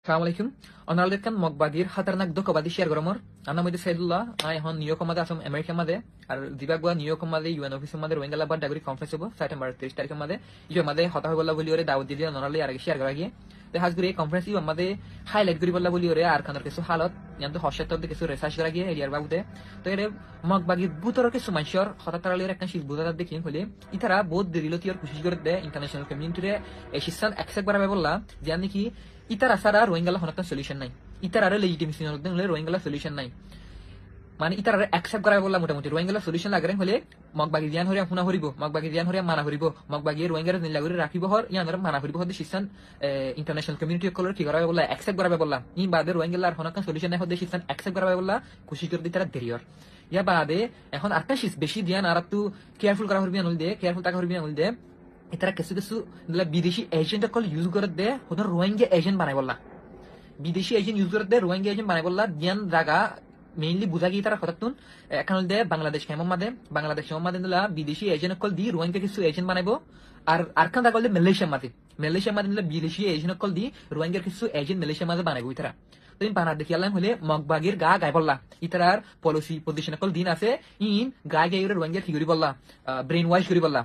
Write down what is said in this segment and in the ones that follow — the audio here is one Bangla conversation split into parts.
Assalamu alaikum. Onaldekan mogbagir hatarnak dokobadi share goromor. Anna mode Saidullah. I hon New York made asum America made. Ar dibagwa New York made UN office made Rohingya bad daguri conference hobo September 30 তারিখ মধ্যে ইজো মধ্যে হতা হই বললা বলি ওরে দাওয়াত দিলি নরলে আর শেয়ার করা গিয়ে তে হাজগুরি কনফারেন্স ইও মধ্যে হাইলাইট করি বললা বলি ওরে আর কানর কিছু হালত ইয়ান্ত হসেতর দিকে কিছু রিসার্চ করা গিয়ে এরিয়ার বাবুতে তো এর মগবাগির বুতর কিছু মানুষের হতা তারালের একটা শীত বুতার দেখি হলে ইতারা বহুত দিরিলতির কোশিশ করে দে ইন্টারন্যাশনাল কমিউনিটিরে এই সিস্টেম অ্যাকসেপ্ট করা বললা যে নাকি ইতার আসারা রোহিঙ্গালা হনতান সলিউশন নাই ইতার আর লেজিটিমেসি হলে রোহিঙ্গালা সলিউশন নাই মানে ইতার আর অ্যাকসেপ্ট করা বললা মোটামুটি রোহিঙ্গালা সলিউশন লাগরে হলে মগবাগি জ্ঞান হরিয়া হুনা হরিব মগবাগি জ্ঞান হরিয়া মানা হরিব মগবাগি রোহিঙ্গার নিলা করে রাখিব হর ইয়ানর মানা হরিব হতে সিস্টেম ইন্টারন্যাশনাল কমিউনিটি কলর কি করা বললা অ্যাকসেপ্ট করা বললা ই বাদে রোহিঙ্গালা আর হনতান সলিউশন নাই হতে সিস্টেম অ্যাকসেপ্ট করা বললা খুশি করে দিতারা দেরিয়র ইয়া বাদে এখন আরেকটা বেশি ধ্যান আর একটু কেয়ারফুল করা হরিবি আনুল দে কেয়ারফুল টাকা হরিবি আনুল দে এটারা কিছু কিছু বিদেশি এজেন্ট কল ইউজ করে দে ওদের রোহিঙ্গা এজেন্ট বানাই বললা বিদেশি এজেন্ট ইউজ করে দে রোহিঙ্গা এজেন্ট বানাই বললা জ্ঞান জায়গা মেইনলি বুঝা গিয়ে তারা হঠাৎ এখন দে বাংলাদেশ কেমন মাদে দিলা বিদেশি এজেন্ট কল দি রোহিঙ্গা কিছু এজেন্ট বানাইবো আর আরখান দা কল দে মালয়েশিয়া মাদে দিলা বিদেশি এজেন্ট কল দি রোহিঙ্গার কিছু এজেন্ট মালয়েশিয়া মাদে বানাইবো ইতারা তুমি বানা দেখি আল্লাহ হলে মগবাগির গা গাই বললা ইতারার পলিসি পজিশন কল দিন আছে ইন গাই গাই রোহিঙ্গা কি করি বললা ব্রেন ওয়াশ করি বললা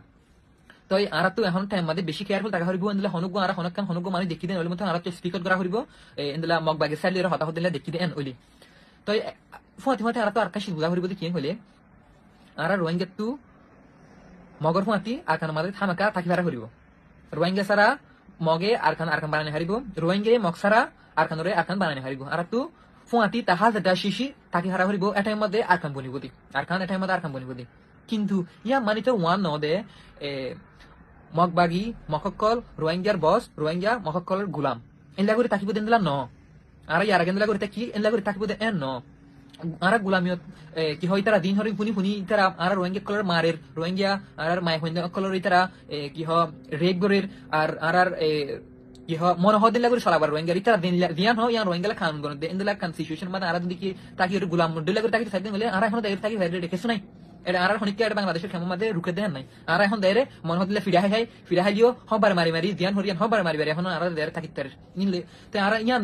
তো আর তো এখন টাইম মাদে বেশি কেয়ারফুল টাকা হরিব এন্ডলা হনুগো আর হনক মানে দেখি দেন ওলি মত আর তো স্পিকার করা হরিব এন্ডলা মগবাগির সাইডে হতা হদিলা দেখি দেন ওলি তো ফুয়াতি আর তো আর কাশি বুঝা হরিব কি হলে আর রোহিঙ্গা তু মগর ফুয়াতি আর কান মাদে থামাকা থাকি ভাড়া হরিব রোহিঙ্গা সারা মগে আর কান বানানি হারিব রোহিঙ্গে মগ সারা আর কানরে আর কান বানানি হারিব আর তু ফুয়াতি তাহা যেটা শিশি থাকি হারা হরিব এটার মধ্যে আর কান বনিবদি আর কান এটার মধ্যে আর কান বনিবদি কিন্তু ইয়া মানিতে ওয়ান ন দে মগবাগি মকক্কল রোহিঙ্গার বস রোহিঙ্গা মকক্কলের গুলাম এনলা করে তাকিব দেন দিলা ন আর ইয়ার গেন্দলা করে কি এনলা করে তাকিব দেন ন আর গুলামিয়ত কি হয় তারা দিন হরি ফুনি তারা আর রোহিঙ্গা কলর মারের রোহিঙ্গা আর মাই হইন্দা কলর তারা কি হ রেপ গরের আর কি হ মন হদিন লাগরে সলাবার রোহিঙ্গা তারা দিয়ান হয় ইয়ান রোহিঙ্গা খান গন দে এনলা কান সিচুয়েশন মানে আর দিকে তাকি গুলাম দিলা করে তাকি সাইডে হলে আর এখন দাইর তাকি ভেরে দেখেছ নাই এটা আর হনিকে এটা বাংলাদেশের খেমো মাঝে রুখে দেন নাই আর এখন দেরে মন হদিলে ফিরা হাইলিও হবার মারি দিয়ান হরিয়ান হবার মারি এখন আর দেরে থাকি তার নিলে তো আর ইয়ান